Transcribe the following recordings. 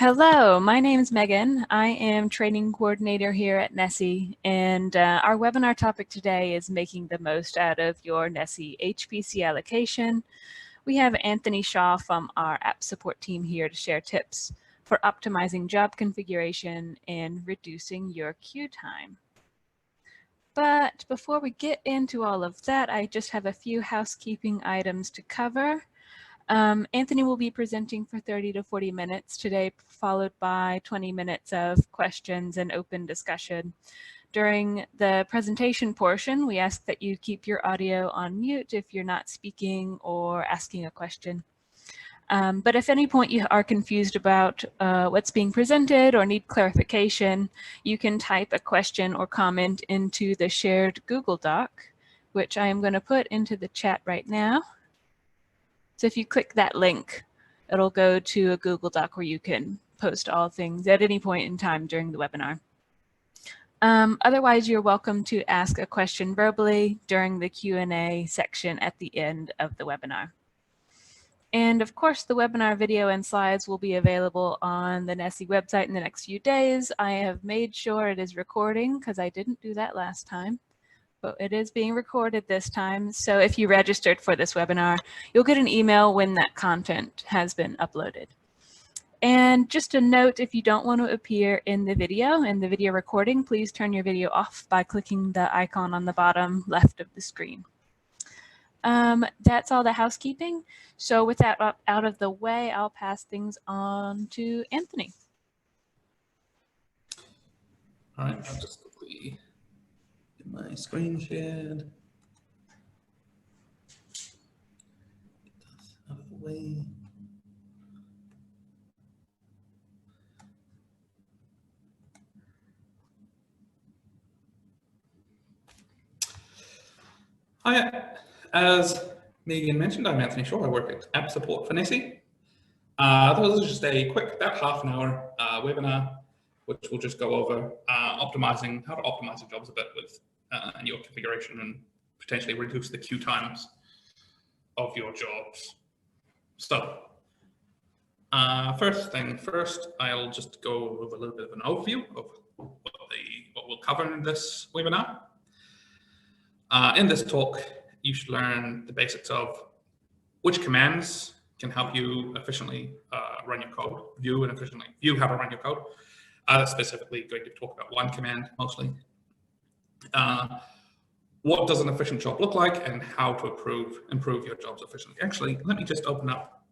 Hello, my name is Megan. I am training coordinator here at NeSI, and our webinar topic today is making the most out of your NeSI HPC allocation. We have Anthony Shaw from our app support team here to share tips for optimizing job configuration and reducing your queue time. But before we get into all of that, I just have a few housekeeping items to cover. Anthony will be presenting for 30 to 40 minutes today, followed by 20 minutes of questions and open discussion. During the presentation portion, we ask that you keep your audio on mute if you're not speaking or asking a question. But if at any point you are confused about what's being presented or need clarification, you can type a question or comment into the shared Google Doc, which I am going to put into the chat right now. So if you click that link, it'll go to a Google Doc where you can post all things at any point in time during the webinar. Otherwise, you're welcome to ask a question verbally during the Q&A section at the end of the webinar. And of course, the webinar video and slides will be available on the NeSI website in the next few days. I have made sure it is recording because I didn't do that last time. But it is being recorded this time. So if you registered for this webinar, you'll get an email when that content has been uploaded. And just a note, if you don't want to appear in the video recording, please turn your video off by clicking the icon on the bottom left of the screen. That's all the housekeeping. So with that out of the way, I'll pass things on to Anthony. All right, I'll just quickly my screen shared. Get that out of the way. Hi, as Megan mentioned, I'm Anthony Shaw. I work at App Support for NeSI. This is just a quick, about half an hour webinar, which will just go over how to optimize your jobs a bit with your configuration and potentially reduce the queue times of your jobs. So, first thing first, I'll just go over a little bit of an overview of what we'll cover in this webinar. In this talk, you should learn the basics of which commands can help you efficiently run your code, view how to run your code. Specifically going to talk about one command mostly. What does an efficient job look like and how to improve your jobs efficiently. Actually, let me just open up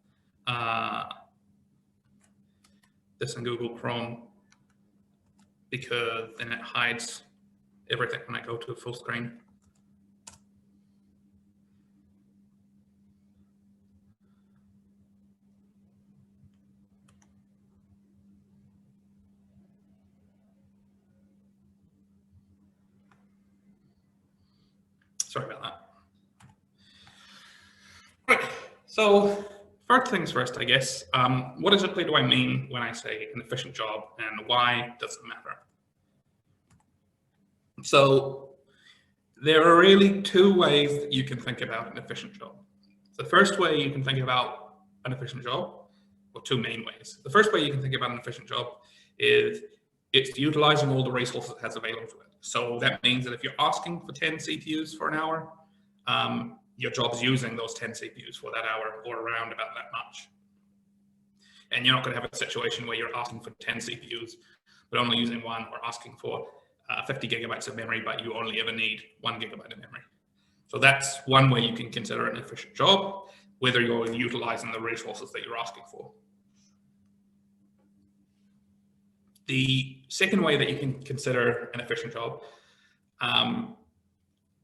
this in Google Chrome because then it hides everything when I go to full screen. Sorry about that. Right, so first things first, I guess. What exactly do I mean when I say an efficient job and why does it matter? So there are really two ways that you can think about an efficient job. The first way you can think about an efficient job, or two main ways. The first way you can think about an efficient job is it's utilizing all the resources it has available to it. So that means that if you're asking for 10 CPUs for an hour, your job's using those 10 CPUs for that hour or around about that much. And you're not going to have a situation where you're asking for 10 CPUs, but only using one, or asking for 50 gigabytes of memory, but you only ever need 1 gigabyte of memory. So that's one way you can consider an efficient job, whether you're utilizing the resources that you're asking for. The second way that you can consider an efficient job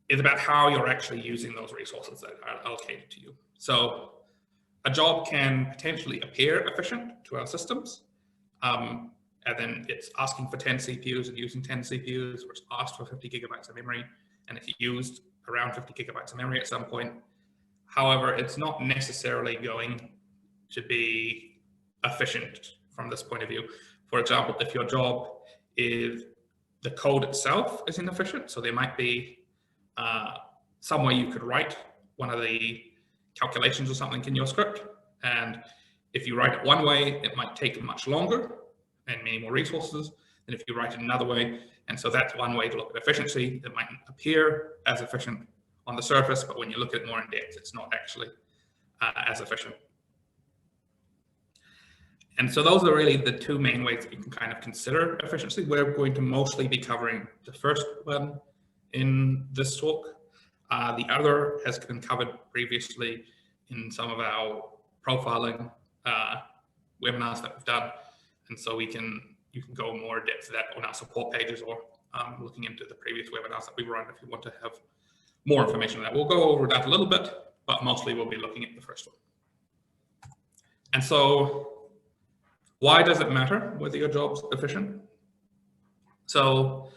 is about how you're actually using those resources that are allocated to you. So a job can potentially appear efficient to our systems, and then it's asking for 10 CPUs and using 10 CPUs, or it's asked for 50 gigabytes of memory, and it's used around 50 gigabytes of memory at some point. However, it's not necessarily going to be efficient from this point of view. For example, if your job is the code itself is inefficient, so there might be some way you could write one of the calculations or something in your script, and If you write it one way, it might take much longer and many more resources than if you write it another way. And so that's one way to look at efficiency. It might appear as efficient on the surface, but when you look at it more in depth, it's not actually as efficient. And so those are really the two main ways that you can kind of consider efficiency. We're going to mostly be covering the first one in this talk. The other has been covered previously in some of our profiling webinars that we've done. And so you can go more in depth to that on our support pages, or looking into the previous webinars that we run if you want to have more information on that. We'll go over that a little bit, but mostly we'll be looking at the first one. And so why does it matter whether your job's efficient? So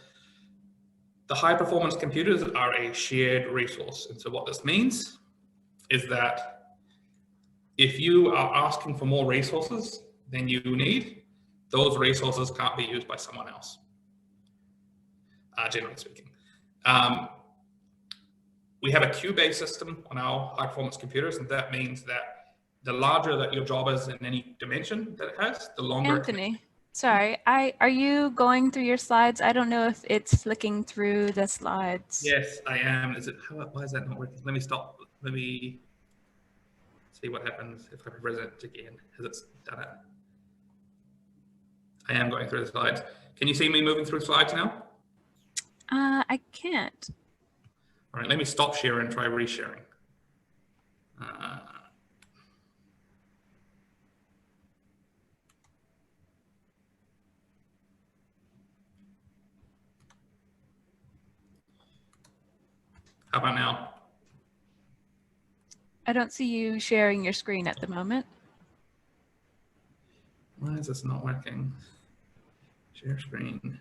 the high performance computers are a shared resource. And so what this means is that if you are asking for more resources than you need, those resources can't be used by someone else, generally speaking. We have a queue-based system on our high performance computers, and that means that the larger that your job is in any dimension that it has, the longer. Anthony, sorry, are you going through your slides? I don't know if it's flicking through the slides. Yes, I am. Why is that not working? Let me stop. Let me see what happens if I press it again. Has it done it? I am going through the slides. Can you see me moving through slides now? I can't. All right, let me stop sharing and try resharing. How about now? I don't see you sharing your screen at the moment. Why is this not working? Share screen.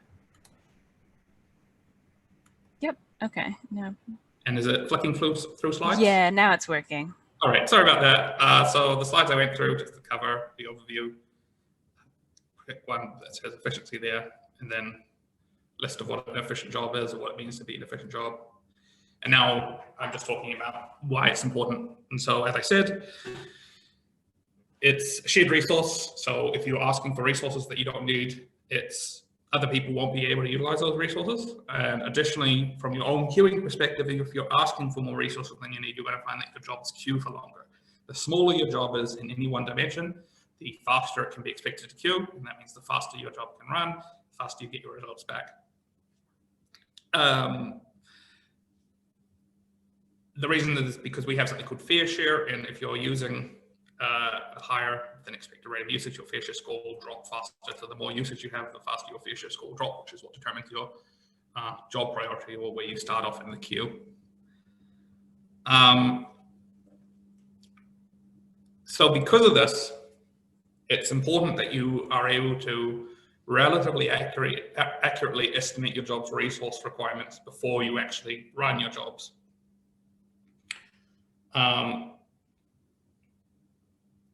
Yep. Okay. No. And is it flicking through slides? Yeah, now it's working. All right. Sorry about that. So the slides I went through just to cover the overview. Pick one that says efficiency there, and then list of what an efficient job is or what it means to be an efficient job. And now I'm just talking about why it's important. And so, as I said, it's a shared resource. So if you're asking for resources that you don't need, other people won't be able to utilize those resources. And additionally, from your own queuing perspective, if you're asking for more resources than you need, you're going to find that your jobs queue for longer. The smaller your job is in any one dimension, the faster it can be expected to queue. And that means the faster your job can run, the faster you get your results back. The reason is because we have something called fair share, and if you're using a higher than expected rate of usage, your fair share score will drop faster. So the more usage you have, the faster your fair share score will drop, which is what determines your job priority or where you start off in the queue. So because of this, it's important that you are able to relatively accurately estimate your job's resource requirements before you actually run your jobs.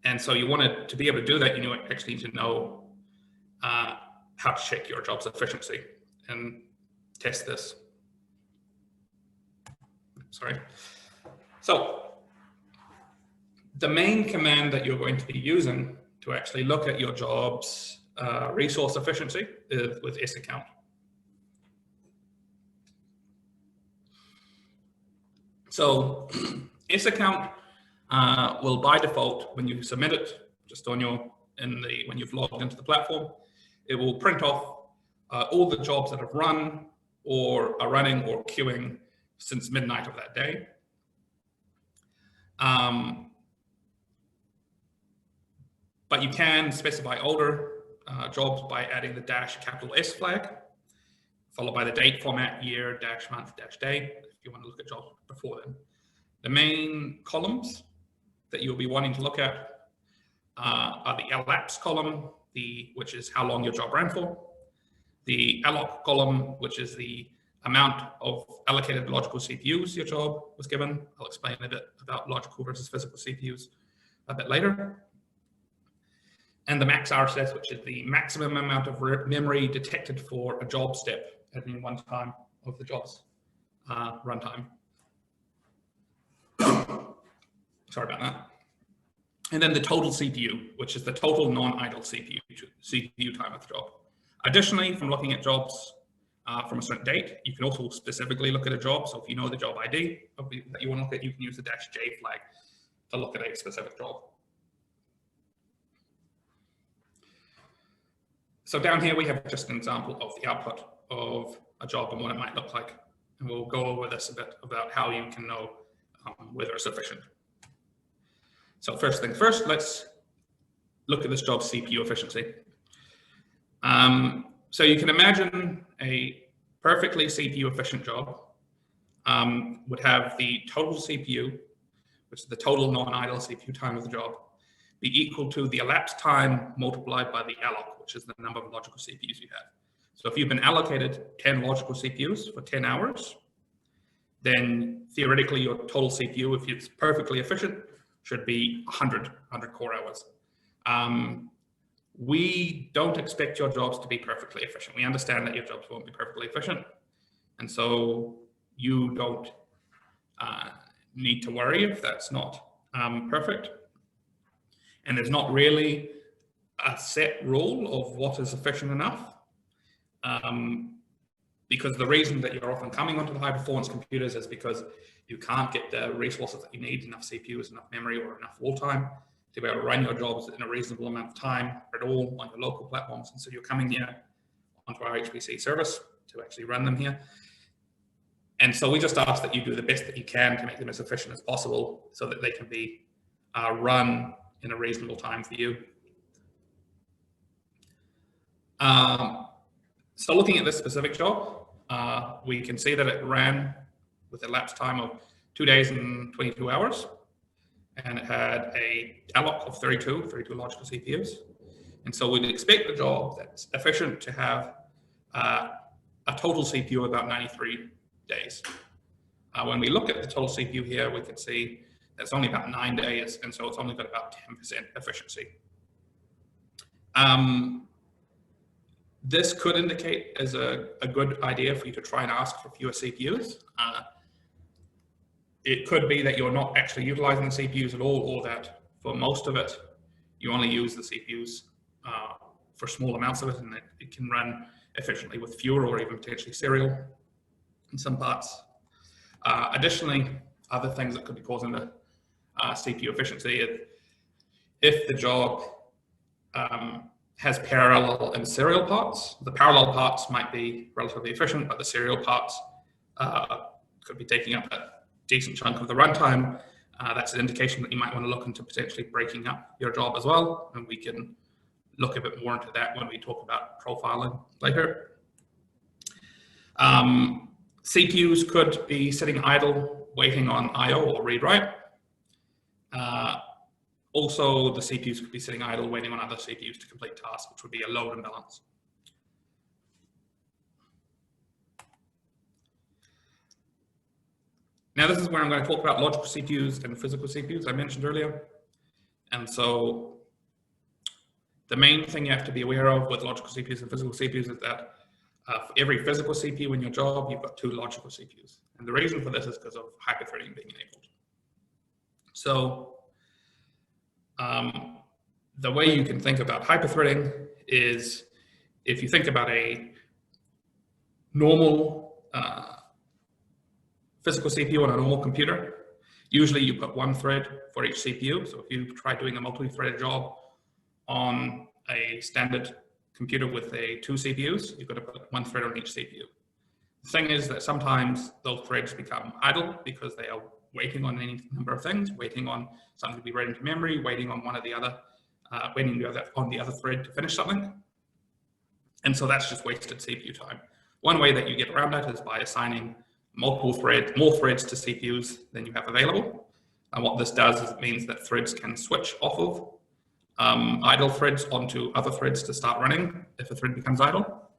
And so you wanted to be able to do that, you actually need to know how to check your job's efficiency and test this. Sorry. So the main command that you're going to be using to actually look at your job's resource efficiency is with sacct. So sacct will by default, when you submit it, just on when you've logged into the platform, it will print off all the jobs that have run or are running or queuing since midnight of that day. But you can specify older jobs by adding the -S flag, followed by the date format, year, -month, -day, if you want to look at jobs before then. The main columns that you'll be wanting to look at are the elapsed column, which is how long your job ran for, the alloc column, which is the amount of allocated logical CPUs your job was given. I'll explain a bit about logical versus physical CPUs a bit later. And the max RSS, which is the maximum amount of memory detected for a job step at any one time of the job's runtime. Sorry about that. And then the total CPU, which is the total non-idle CPU time of the job. Additionally, from looking at jobs from a certain date, you can also specifically look at a job. So if you know the job ID that you want to look at, you can use the -J flag to look at a specific job. So down here, we have just an example of the output of a job and what it might look like. And we'll go over this a bit about how you can know whether it's efficient. So first things first, let's look at this job's CPU efficiency. So you can imagine a perfectly CPU efficient job would have the total CPU, which is the total non-idle CPU time of the job, be equal to the elapsed time multiplied by the alloc, which is the number of logical CPUs you have. So if you've been allocated 10 logical CPUs for 10 hours, then theoretically your total CPU, if it's perfectly efficient, should be 100 core hours. We don't expect your jobs to be perfectly efficient. We understand that your jobs won't be perfectly efficient. And so you don't need to worry if that's not perfect. And there's not really a set rule of what is efficient enough. Because the reason that you're often coming onto the high performance computers is because you can't get the resources that you need, enough CPUs, enough memory, or enough wall time to be able to run your jobs in a reasonable amount of time at all on your local platforms. And so you're coming here onto our HPC service to actually run them here. And so we just ask that you do the best that you can to make them as efficient as possible so that they can be run in a reasonable time for you. So looking at this specific job, we can see that it ran with a elapsed time of 2 days and 22 hours. And it had a alloc of 32 logical CPUs. And so we'd expect a job that's efficient to have a total CPU of about 93 days. When we look at the total CPU here, we can see that it's only about 9 days, and so it's only got about 10% efficiency. This could indicate as a good idea for you to try and ask for fewer CPUs. It could be that you're not actually utilizing the CPUs at all, or that for most of it, you only use the CPUs for small amounts of it, and it can run efficiently with fewer or even potentially serial in some parts. Additionally, other things that could be causing the CPU efficiency, if the job has parallel and serial parts. The parallel parts might be relatively efficient, but the serial parts could be taking up a decent chunk of the runtime. That's an indication that you might want to look into potentially breaking up your job as well, and we can look a bit more into that when we talk about profiling later. CPUs could be sitting idle, waiting on I/O or read-write. Also, the CPUs could be sitting idle, waiting on other CPUs to complete tasks, which would be a load imbalance. Now, this is where I'm going to talk about logical CPUs and physical CPUs I mentioned earlier. And so the main thing you have to be aware of with logical CPUs and physical CPUs is that for every physical CPU in your job, you've got 2 logical CPUs. And the reason for this is because of hyperthreading being enabled. So the way you can think about hyperthreading is if you think about a normal physical CPU on a normal computer, usually you put 1 thread for each CPU. So if you try doing a multi-threaded job on a standard computer with 2 CPUs, you've got to put 1 thread on each CPU. The thing is that sometimes those threads become idle because they are waiting on any number of things, waiting on something to be read into memory, waiting on one or the other, waiting on the other thread to finish something. And so that's just wasted CPU time. One way that you get around that is by assigning more threads to CPUs than you have available. And what this does is it means that threads can switch off of idle threads onto other threads to start running if a thread becomes idle.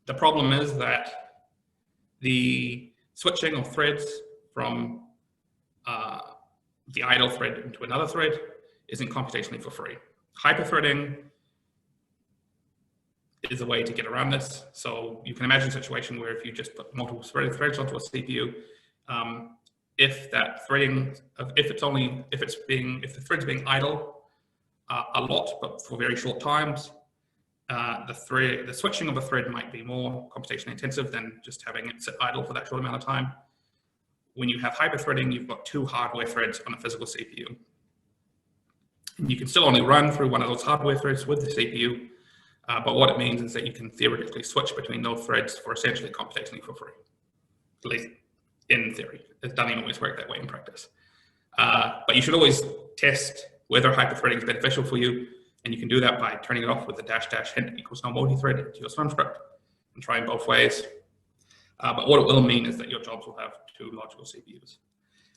The problem is that the switching of threads from the idle thread into another thread isn't computationally for free. Hyperthreading is a way to get around this. So you can imagine a situation where if you just put multiple threads onto a CPU, if that threading, if the thread's being idle a lot, but for very short times, the switching of a thread might be more computationally intensive than just having it sit idle for that short amount of time. When you have hyperthreading, you've got 2 hardware threads on a physical CPU. And you can still only run through one of those hardware threads with the CPU, but what it means is that you can theoretically switch between those threads for essentially computationally for free, at least in theory. It doesn't always work that way in practice. But you should always test whether hyperthreading is beneficial for you, and you can do that by turning it off with the -- hint equals no multi-thread into your SLURM script and trying both ways. But what it will mean is that your jobs will have 2 logical CPUs.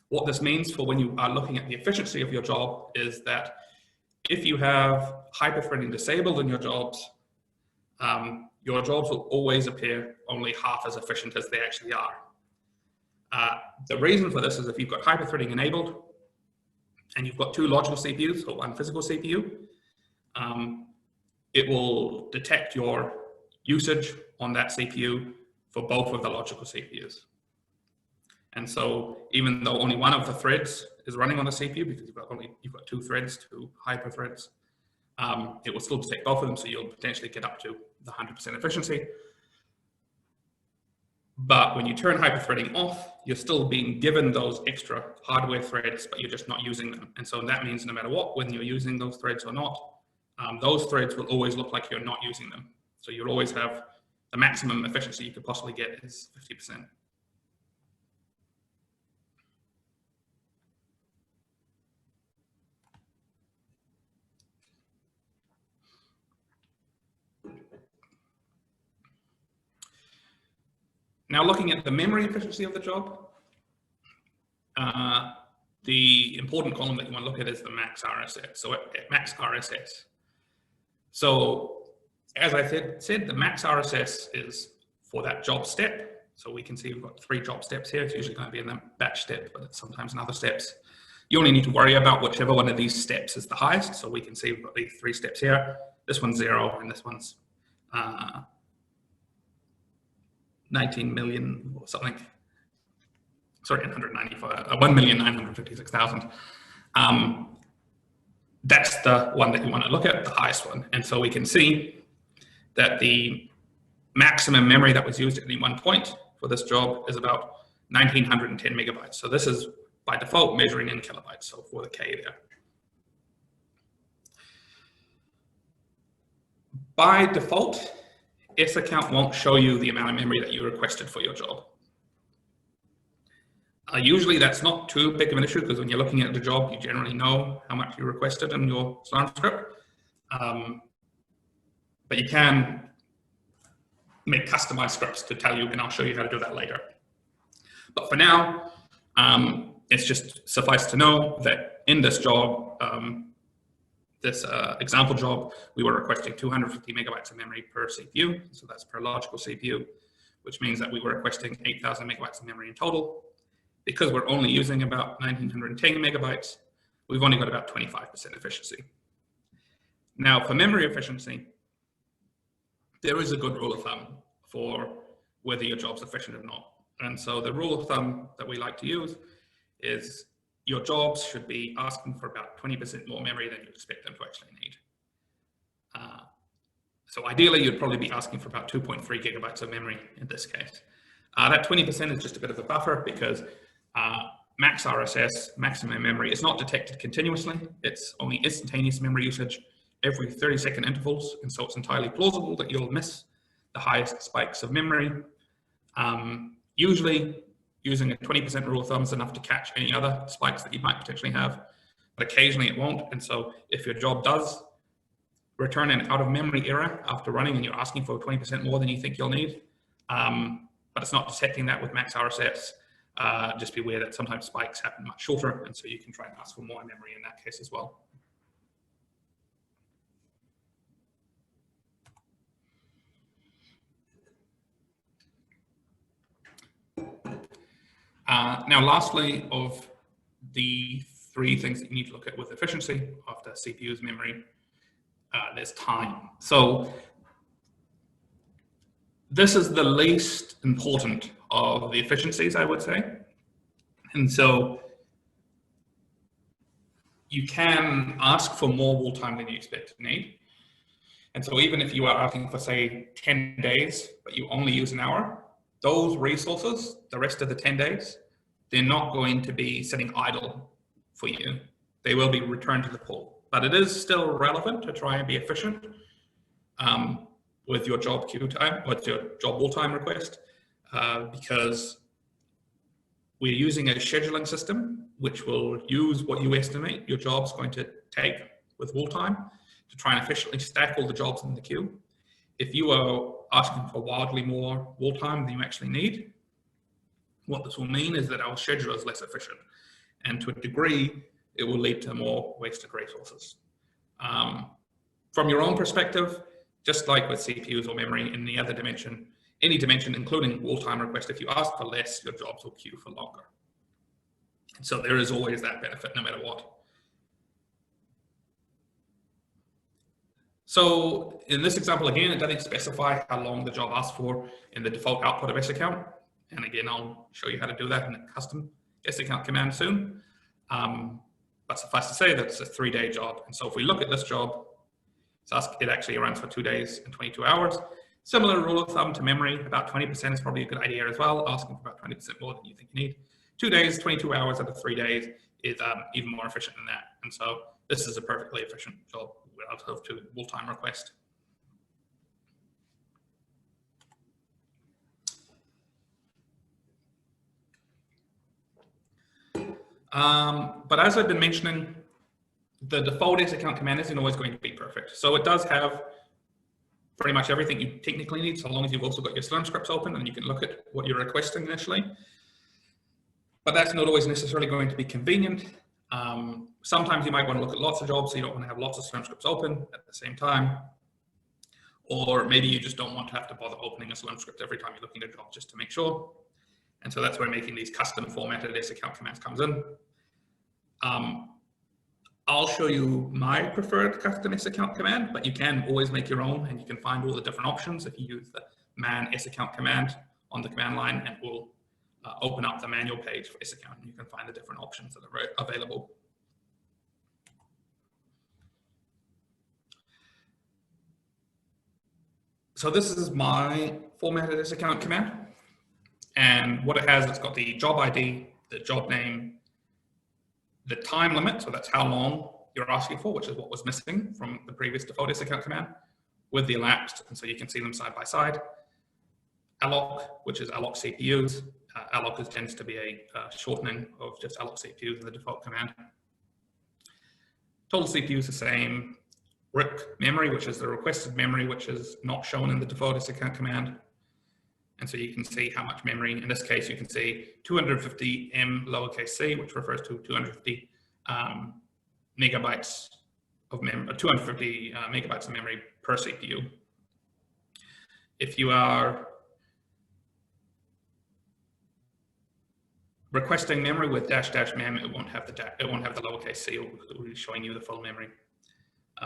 What this means for when you are looking at the efficiency of your job is that if you have hyperthreading disabled in your jobs will always appear only half as efficient as they actually are. The reason for this is if you've got hyperthreading enabled and you've got 2 logical CPUs or 1 physical CPU, it will detect your usage on that CPU for both of the logical CPUs. And so even though only one of the threads is running on the CPU, because you've got 2 threads, 2 hyper threads, it will still detect both of them, so you'll potentially get up to the 100% efficiency. But when you turn hyperthreading off, you're still being given those extra hardware threads, but you're just not using them. And so that means no matter what, whether you're using those threads or not, those threads will always look like you're not using them. So you'll always have the maximum efficiency you could possibly get is 50%. Now looking at the memory efficiency of the job, the important column that you want to look at is the max RSS. So at max RSS. So as I said, the max RSS is for that job step. So we can see we've got 3 job steps here. It's usually going to be in the batch step, but it's sometimes in other steps. You only need to worry about whichever one of these steps is the highest. So we can see we've got these 3 steps here. This one's 0, and this one's 19 million or something. Sorry, 1,956,000. That's the one that you want to look at, the highest one. And so we can see that the maximum memory that was used at any one point for this job is about 1910 megabytes. So this is by default measuring in kilobytes, so for the K there. By default, SAccount won't show you the amount of memory that you requested for your job. Usually that's not too big of an issue because when you're looking at the job, you generally know how much you requested in your SLURM script. But you can make customized scripts to tell you, and I'll show you how to do that later. But for now, it's just suffice to know that in this job, this example job, we were requesting 250 megabytes of memory per CPU. So that's per logical CPU, which means that we were requesting 8,000 megabytes of memory in total. Because we're only using about 1910 megabytes, we've only got about 25% efficiency. Now for memory efficiency, there is a good rule of thumb for whether your job's efficient or not. And so the rule of thumb that we like to use is your jobs should be asking for about 20% more memory than you expect them to actually need. So ideally, you'd probably be asking for about 2.3 gigabytes of memory in this case. That 20% is just a bit of a buffer because max RSS, maximum memory, is not detected continuously. It's only instantaneous memory usage every 30-second intervals. And so it's entirely plausible that you'll miss the highest spikes of memory. Usually, using a 20% rule of thumb is enough to catch any other spikes that you might potentially have, but occasionally it won't. And so if your job does return an out of memory error after running and you're asking for 20% more than you think you'll need, but it's not detecting that with max RSS, just be aware that sometimes spikes happen much shorter, and so you can try and ask for more memory in that case as well. Now, lastly, of the 3 things that you need to look at with efficiency after CPU's memory, there's time. So this is the least important of the efficiencies, I would say. And so you can ask for more wall time than you expect to need. And so even if you are asking for, say, 10 days, but you only use an hour, those resources, the rest of the 10 days, they're not going to be sitting idle for you. They will be returned to the pool. But it is still relevant to try and be efficient with your job queue time, with your job wall time request, because we're using a scheduling system which will use what you estimate your job's going to take with wall time to try and efficiently stack all the jobs in the queue. If you are asking for wildly more wall time than you actually need, what this will mean is that our schedule is less efficient. And to a degree, it will lead to more wasted resources. From your own perspective, just like with CPUs or memory in the other dimension, any dimension, including wall time request, if you ask for less, your jobs will queue for longer. And so there is always that benefit no matter what. So in this example, again, it doesn't specify how long the job asks for in the default output of SAccount. And again, I'll show you how to do that in a custom SAccount command soon. But suffice to say that it's a 3-day job. And so if we look at this job, it actually runs for 2 days and 22 hours. Similar rule of thumb to memory, about 20% is probably a good idea as well, asking for about 20% more than you think you need. 2 days, 22 hours out of 3 days is even more efficient than that. And so this is a perfectly efficient job relative to wall time request. But as I've been mentioning, the default SAccount command isn't always going to be perfect. So it does have pretty much everything you technically need, so long as you've also got your SLURM scripts open and you can look at what you're requesting initially. But that's not always necessarily going to be convenient. Sometimes you might want to look at lots of jobs, so you don't want to have lots of SLURM scripts open at the same time. Or maybe you just don't want to have to bother opening a SLURM script every time you're looking at a job just to make sure. And so that's where making these custom formatted SAccount commands comes in. I'll show you my preferred custom SAccount command, but you can always make your own, and you can find all the different options if you use the man SAccount command on the command line, and we'll open up the manual page for SAccount, and you can find the different options that are available. So this is my formatted SAccount command, and what it has, it's got the job ID, the job name, the time limit, so that's how long you're asking for, which is what was missing from the previous default SAccount command, with the elapsed, and so you can see them side by side. Alloc, which is alloc CPUs. Alloc tends to be a shortening of just alloc CPUs in the default command. Total CPU is the same. RIP memory, which is the requested memory, which is not shown in the default SAccount command. And so you can see how much memory, in this case, you can see 250 M lowercase c, which refers to 250 megabytes of memory, 250 megabytes of memory per CPU. If you are requesting memory with --mem, it won't have the lowercase c, it will be showing you the full memory.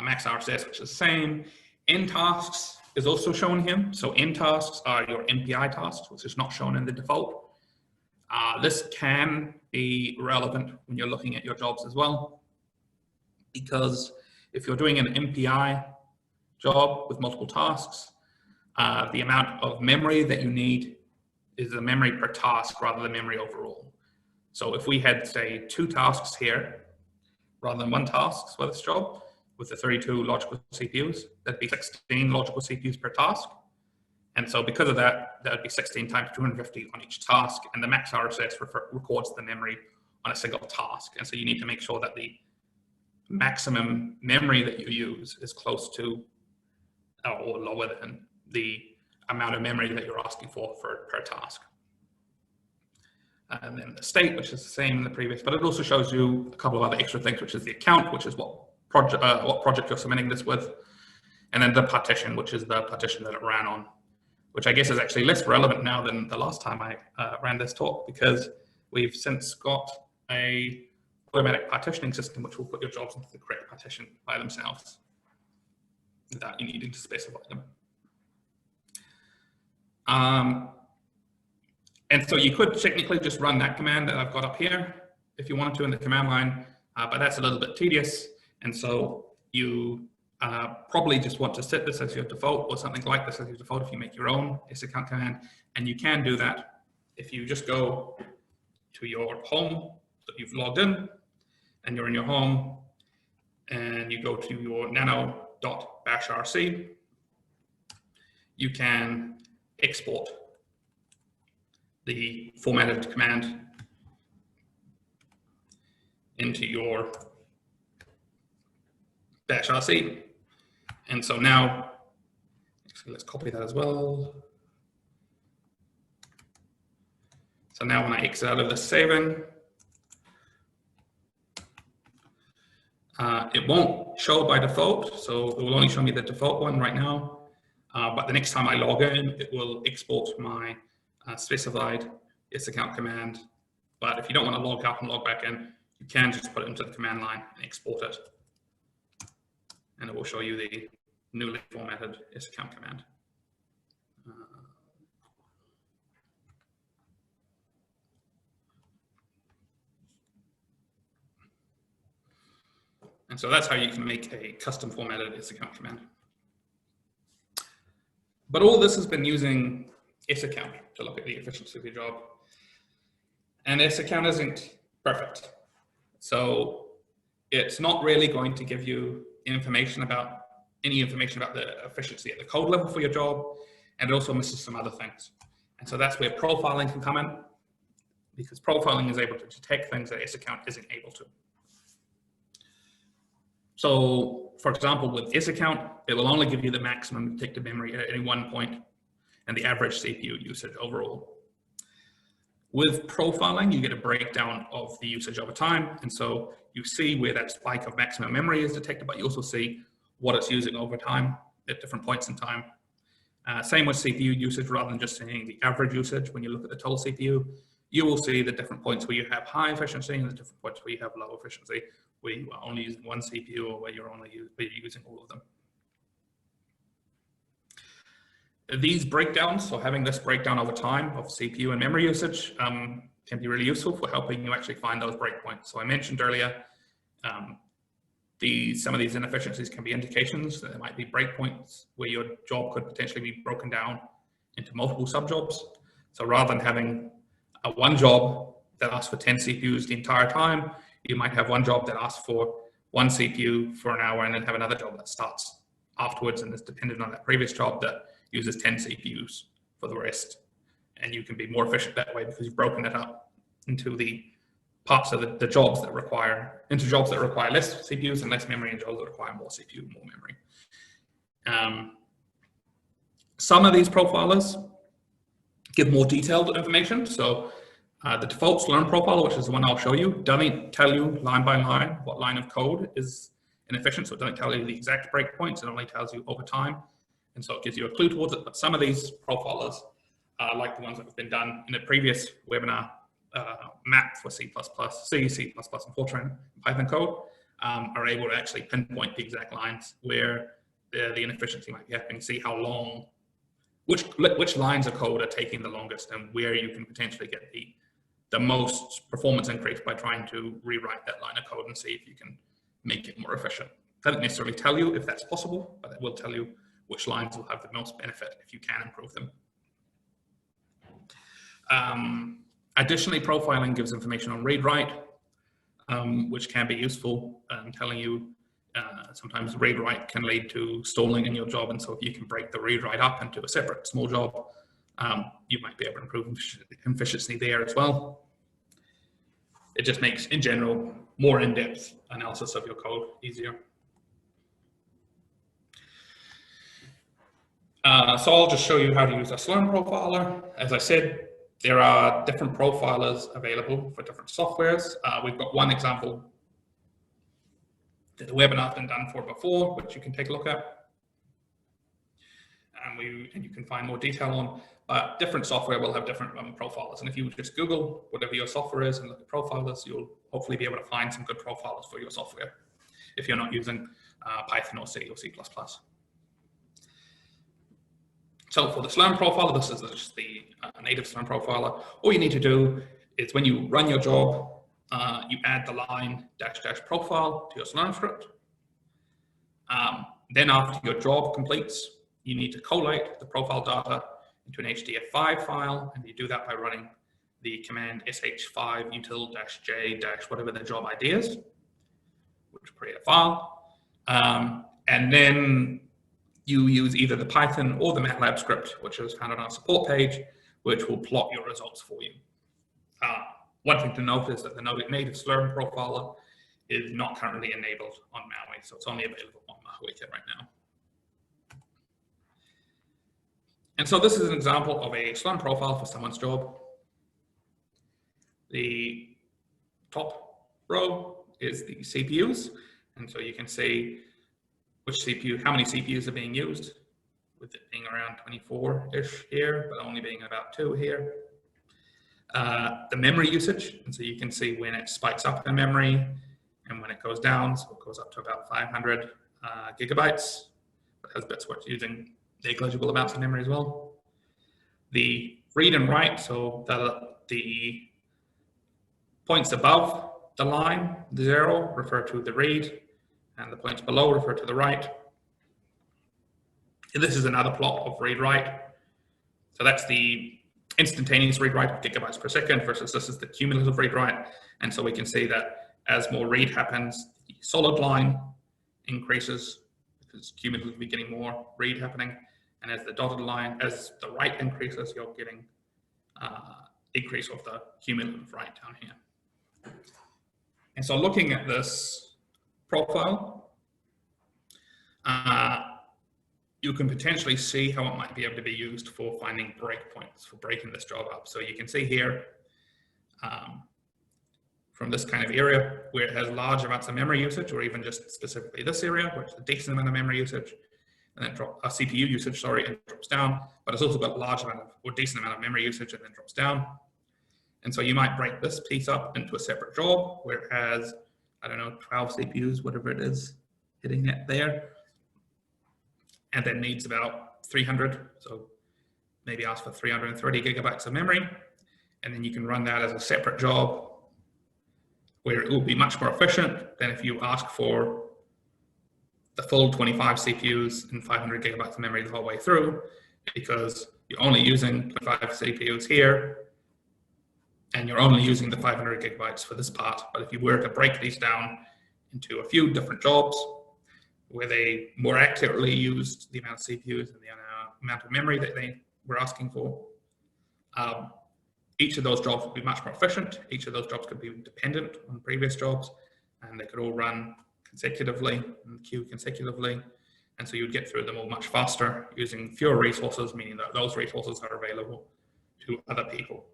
Max RSS, which is the same. N tasks is also shown here. So N tasks are your MPI tasks, which is not shown in the default. This can be relevant when you're looking at your jobs as well, because if you're doing an MPI job with multiple tasks, the amount of memory that you need is the memory per task rather than memory overall. So if we had, say, 2 tasks here rather than 1 task for this job, with the 32 logical CPUs, that'd be 16 logical CPUs per task. And so because of that, that'd be 16 times 250 on each task, and the max RSS records the memory on a single task. And so you need to make sure that the maximum memory that you use is close to or lower than the amount of memory that you're asking for per task. And then the state, which is the same in the previous, but it also shows you a couple of other extra things, which is the account, which is what project you're submitting this with, and then the partition, which is the partition that it ran on, which I guess is actually less relevant now than the last time I ran this talk, because we've since got a automatic partitioning system which will put your jobs into the correct partition by themselves without you needing to specify them. And so you could technically just run that command that I've got up here if you wanted to in the command line, but that's a little bit tedious. And so you probably just want to set this as your default or something like this as your default if you make your own sacct command. And you can do that if you just go to your home that you've logged in, and you're in your home, and you go to your nano.bashrc, you can export the formatted command into your bashrc. And so now, actually, let's copy that as well. So now when I exit out of this saving, it won't show by default, so it will only show me the default one right now. But the next time I log in, it will export my specified sacct command. But if you don't want to log out and log back in, you can just put it into the command line and export it. And it will show you the newly formatted sacct command. And so that's how you can make a custom formatted sacct command. But all this has been using sacct to look at the efficiency of your job. And sacct isn't perfect. So it's not really going to give you any information about the efficiency at the code level for your job. And it also misses some other things. And so that's where profiling can come in, because profiling is able to detect things that sacct isn't able to. So, for example, with sacct, it will only give you the maximum detected memory at any one point and the average CPU usage overall. With profiling, you get a breakdown of the usage over time. And so you see where that spike of maximum memory is detected, but you also see what it's using over time at different points in time. Same with CPU usage, rather than just seeing the average usage. When you look at the total CPU, you will see the different points where you have high efficiency and the different points where you have low efficiency, where you are only using one CPU or where you're using all of them. These breakdowns, so having this breakdown over time of CPU and memory usage, can be really useful for helping you actually find those breakpoints. So I mentioned earlier, some of these inefficiencies can be indications that there might be breakpoints where your job could potentially be broken down into multiple subjobs. So rather than having one job that asks for 10 CPUs the entire time, you might have one job that asks for one CPU for an hour and then have another job that starts afterwards and is dependent on that previous job that uses 10 CPUs for the rest. And you can be more efficient that way because you've broken it up into the parts of the jobs that require, less CPUs and less memory, and jobs that require more CPU and more memory. Some of these profilers give more detailed information. So the default SLURM profiler, which is the one I'll show you, doesn't tell you line by line what line of code is inefficient. So it doesn't tell you the exact breakpoints. It only tells you over time. And so it gives you a clue towards it. But some of these profilers, like the ones that have been done in a previous webinar, map for C++, C++, and Fortran Python code, are able to actually pinpoint the exact lines where the inefficiency might be happening, see how long, which lines of code are taking the longest, and where you can potentially get the most performance increase by trying to rewrite that line of code and see if you can make it more efficient. It doesn't necessarily tell you if that's possible, but it will tell you which lines will have the most benefit if you can improve them. Additionally, profiling gives information on read-write, which can be useful, telling you sometimes read-write can lead to stalling in your job. And so if you can break the read-write up into a separate small job, you might be able to improve efficiency there as well. It just makes, in general, more in-depth analysis of your code easier. So I'll just show you how to use a SLURM profiler. As I said, there are different profilers available for different softwares. We've got one example that the webinar has been done for before, which you can take a look at. And you can find more detail on, but different software will have different profilers. And if you just Google whatever your software is and look at profilers, you'll hopefully be able to find some good profilers for your software if you're not using Python or C or C++. So for the SLURM profiler, this is just the native SLURM profiler. All you need to do is when you run your job, you add the line -- profile to your SLURM script. Then after your job completes, you need to collate the profile data into an HDF5 file, and you do that by running the command sh5 util-j- whatever the job ID is, which will create a file. And then you use either the Python or the MATLAB script, which is found on our support page, which will plot your results for you. One thing to note is that the native SLURM profiler is not currently enabled on Maui, so it's only available on Maui right now. And so this is an example of a SLURM profile for someone's job. The top row is the CPUs, and so you can see which CPU, how many CPUs are being used, with it being around 24-ish here, but only being about 2 here. The memory usage, and so you can see when it spikes up in memory and when it goes down, so it goes up to about 500 gigabytes, but has bits where it's using negligible amounts of memory as well. The read and write, so the points above the line, the 0, refer to the read, and the points below refer to the write. And this is another plot of read-write. So that's the instantaneous read-write of gigabytes per second versus this is the cumulative read-write. And so we can see that as more read happens, the solid line increases because cumulatively getting more read happening. And as the dotted line, as the write increases, you're getting increase of the cumulative write down here. And so looking at this profile, you can potentially see how it might be able to be used for finding breakpoints, for breaking this job up. So you can see here, from this kind of area where it has large amounts of memory usage, or even just specifically this area, where it's a decent amount of memory usage, and then CPU usage, sorry, and drops down, but it's also got a large amount of, or decent amount of memory usage and then drops down. And so you might break this piece up into a separate job where it has, I don't know, 12 CPUs, whatever it is, hitting it there, and then needs about 300, so maybe ask for 330 gigabytes of memory, and then you can run that as a separate job where it will be much more efficient than if you ask for the full 25 CPUs and 500 gigabytes of memory the whole way through, because you're only using 25 CPUs here, and you're only using the 500 gigabytes for this part. But if you were to break these down into a few different jobs where they more accurately used the amount of CPUs and the amount of memory that they were asking for, each of those jobs would be much more efficient. Each of those jobs could be dependent on previous jobs, and they could all run consecutively and queue consecutively. And so you would get through them all much faster using fewer resources, meaning that those resources are available to other people.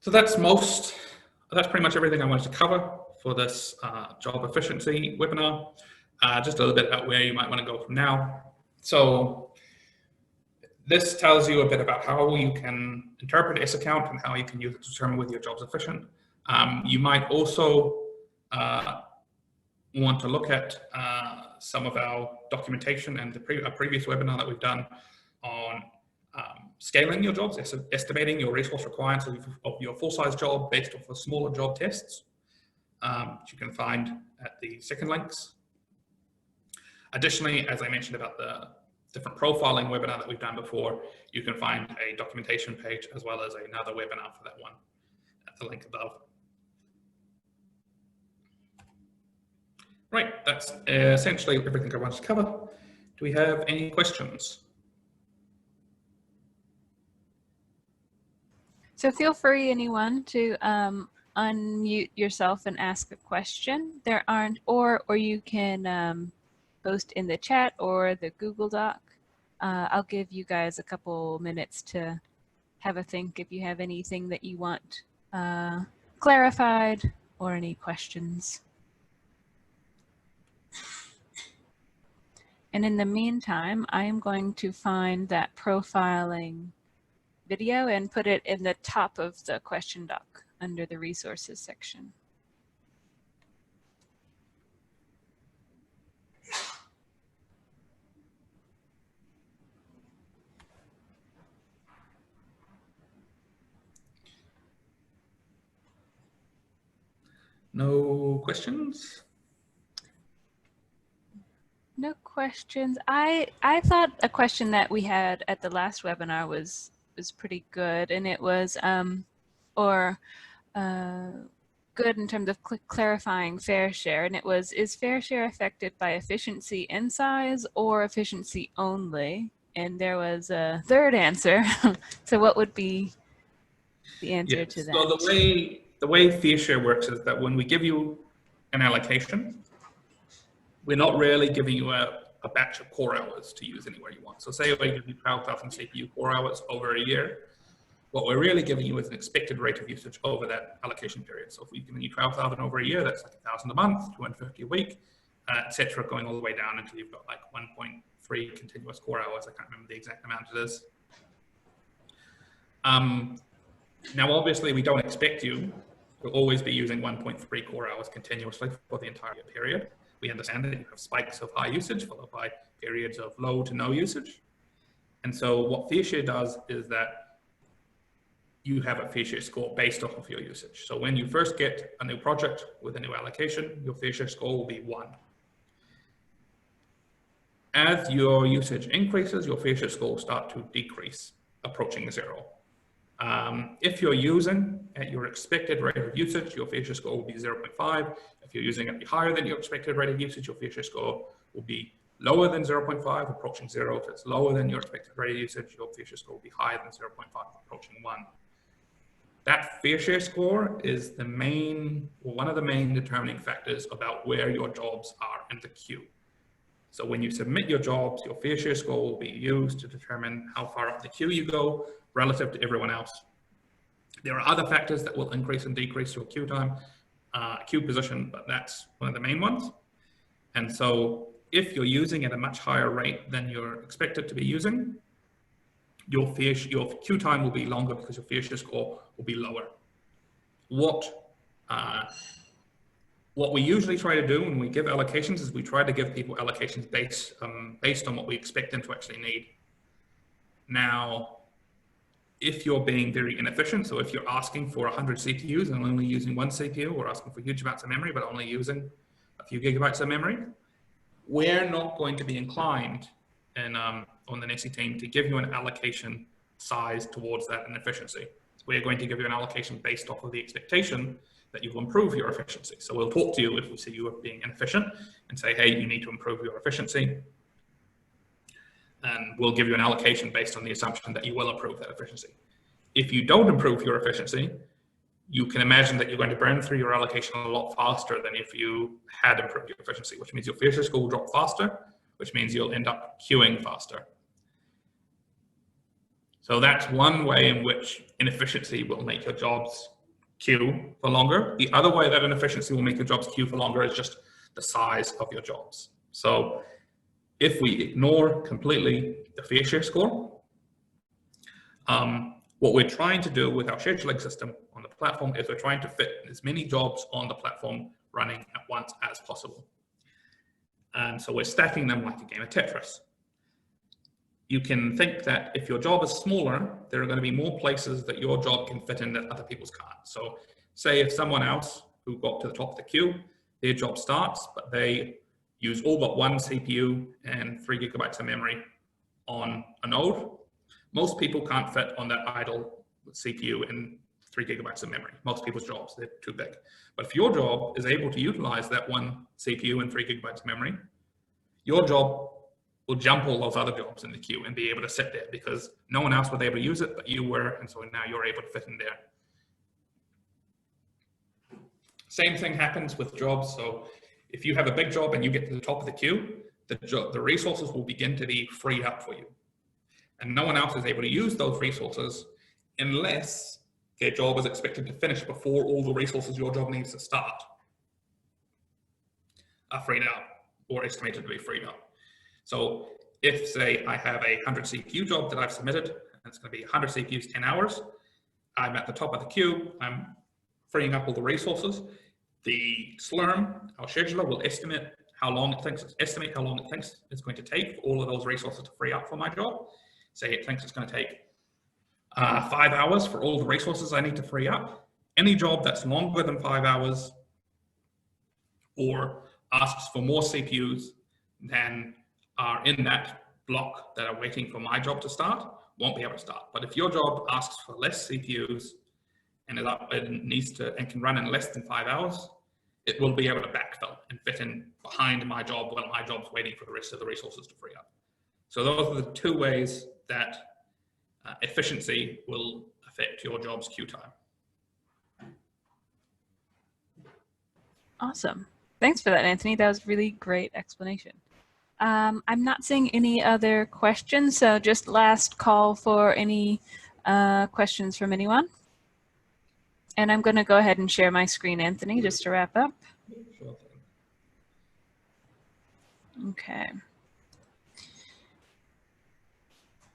So that's pretty much everything I wanted to cover for this job efficiency webinar. Just a little bit about where you might want to go from now. So this tells you a bit about how you can interpret S account and how you can use it to determine whether your job's efficient. You might also want to look at some of our documentation and a previous webinar that we've done on scaling your jobs, estimating your resource requirements of your full-size job based off of smaller job tests, which you can find at the second links. Additionally, as I mentioned about the different profiling webinar that we've done before, you can find a documentation page as well as another webinar for that one at the link above. Right, that's essentially everything I wanted to cover. Do we have any questions? So feel free, anyone, to unmute yourself and ask a question. There aren't, or you can post in the chat or the Google Doc. I'll give you guys a couple minutes to have a think if you have anything that you want clarified or any questions. And in the meantime, I am going to find that profiling video and put it in the top of the question doc under the resources section. No questions? No questions. I thought a question that we had at the last webinar was pretty good, and it was good in terms of clarifying fair share, and it was, is fair share affected by efficiency and size or efficiency only? And there was a third answer. So what would be the answer to that? So the way fair share works is that when we give you an allocation, we're not really giving you a batch of core hours to use anywhere you want. So say we give you 12,000 CPU core hours over a year, what we're really giving you is an expected rate of usage over that allocation period. So if we've given you 12,000 over a year, that's like 1,000 a month, 250 a week, etc., going all the way down until you've got like 1.3 continuous core hours. I can't remember the exact amount it is. Now, obviously, we don't expect you to always be using 1.3 core hours continuously for the entire period. We understand that you have spikes of high usage followed by periods of low to no usage. And so what fair share does is that you have a fair share score based off of your usage. So when you first get a new project with a new allocation, your fair share score will be 1. As your usage increases, your fair share score will start to decrease, approaching 0. If you're using at your expected rate of usage, your fair share score will be 0.5. If you're using at higher than your expected rate of usage, your fair share score will be lower than 0.5, approaching 0. If it's lower than your expected rate of usage, your fair share score will be higher than 0.5, approaching 1. That fair share score is the main, or one of the main determining factors about where your jobs are in the queue. So when you submit your jobs, your fair share score will be used to determine how far up the queue you go relative to everyone else. There are other factors that will increase and decrease your queue time, queue position, but that's one of the main ones. And so if you're using at a much higher rate than you're expected to be using, your queue time will be longer because your fair share score will be lower. What we usually try to do when we give allocations is we try to give people allocations based on what we expect them to actually need. Now, if you're being very inefficient, so if you're asking for 100 CPUs and only using 1 CPU, or asking for huge amounts of memory but only using a few gigabytes of memory, we're not going to be inclined on the NeSI team to give you an allocation size towards that inefficiency. We're going to give you an allocation based off of the expectation that you will improve your efficiency. So we'll talk to you if we see you are being inefficient and say, hey, you need to improve your efficiency. And we'll give you an allocation based on the assumption that you will improve that efficiency. If you don't improve your efficiency, you can imagine that you're going to burn through your allocation a lot faster than if you had improved your efficiency, which means your fair share score will drop faster, which means you'll end up queuing faster. So that's one way in which inefficiency will make your jobs queue for longer. The other way that inefficiency will make your jobs queue for longer is just the size of your jobs. So if we ignore completely the fair share score, what we're trying to do with our scheduling system on the platform is we're trying to fit as many jobs on the platform running at once as possible. And so we're stacking them like a game of Tetris. You can think that if your job is smaller, there are going to be more places that your job can fit in that other people's can't. So say if someone else who got to the top of the queue, their job starts, but they use all but 1 CPU and 3 gigabytes of memory on a node, most people can't fit on that idle CPU and 3 gigabytes of memory. Most people's jobs, they're too big. But if your job is able to utilize that 1 CPU and 3 gigabytes of memory, your job will jump all those other jobs in the queue and be able to sit there because no one else was able to use it, but you were, and so now you're able to fit in there. Same thing happens with jobs. So if you have a big job and you get to the top of the queue, the resources will begin to be freed up for you. And no one else is able to use those resources unless their job is expected to finish before all the resources your job needs to start are freed out or estimated to be freed up. So if, say, I have a 100 CPU job that I've submitted, and it's going to be 100 CPUs, 10 hours, I'm at the top of the queue, I'm freeing up all the resources. The SLURM, our scheduler, will estimate how long it thinks it's going to take for all of those resources to free up for my job. Say it thinks it's going to take 5 hours for all the resources I need to free up. Any job that's longer than 5 hours or asks for more CPUs than are in that block that are waiting for my job to start, won't be able to start. But if your job asks for less CPUs and it needs to and can run in less than 5 hours, it will be able to backfill and fit in behind my job while my job's waiting for the rest of the resources to free up. So those are the two ways that efficiency will affect your job's queue time. Awesome. Thanks for that, Anthony. That was a really great explanation. I'm not seeing any other questions, so just last call for any questions from anyone. And I'm going to go ahead and share my screen, Anthony, just to wrap up. Okay.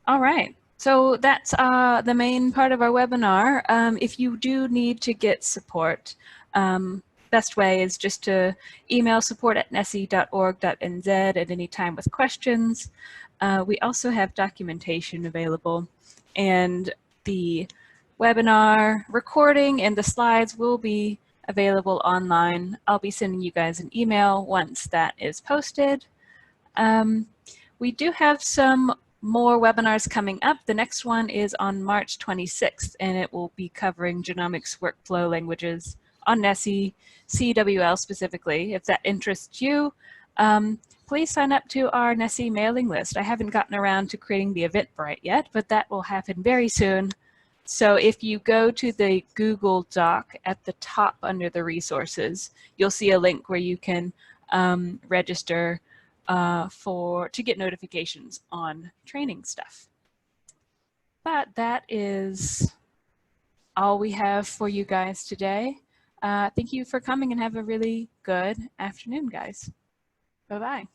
All right. So that's the main part of our webinar. If you do need to get support, best way is just to email support@nesi.org.nz at any time with questions. We also have documentation available, and the webinar recording and the slides will be available online. I'll be sending you guys an email once that is posted. We do have some more webinars coming up. The next one is on March 26th, and it will be covering genomics workflow languages on NeSI, CWL specifically. If that interests you, please sign up to our NeSI mailing list. I haven't gotten around to creating the Eventbrite yet, but that will happen very soon. So if you go to the Google Doc at the top under the resources, you'll see a link where you can register to get notifications on training stuff. But that is all we have for you guys today. Thank you for coming and have a really good afternoon, guys. Bye-bye.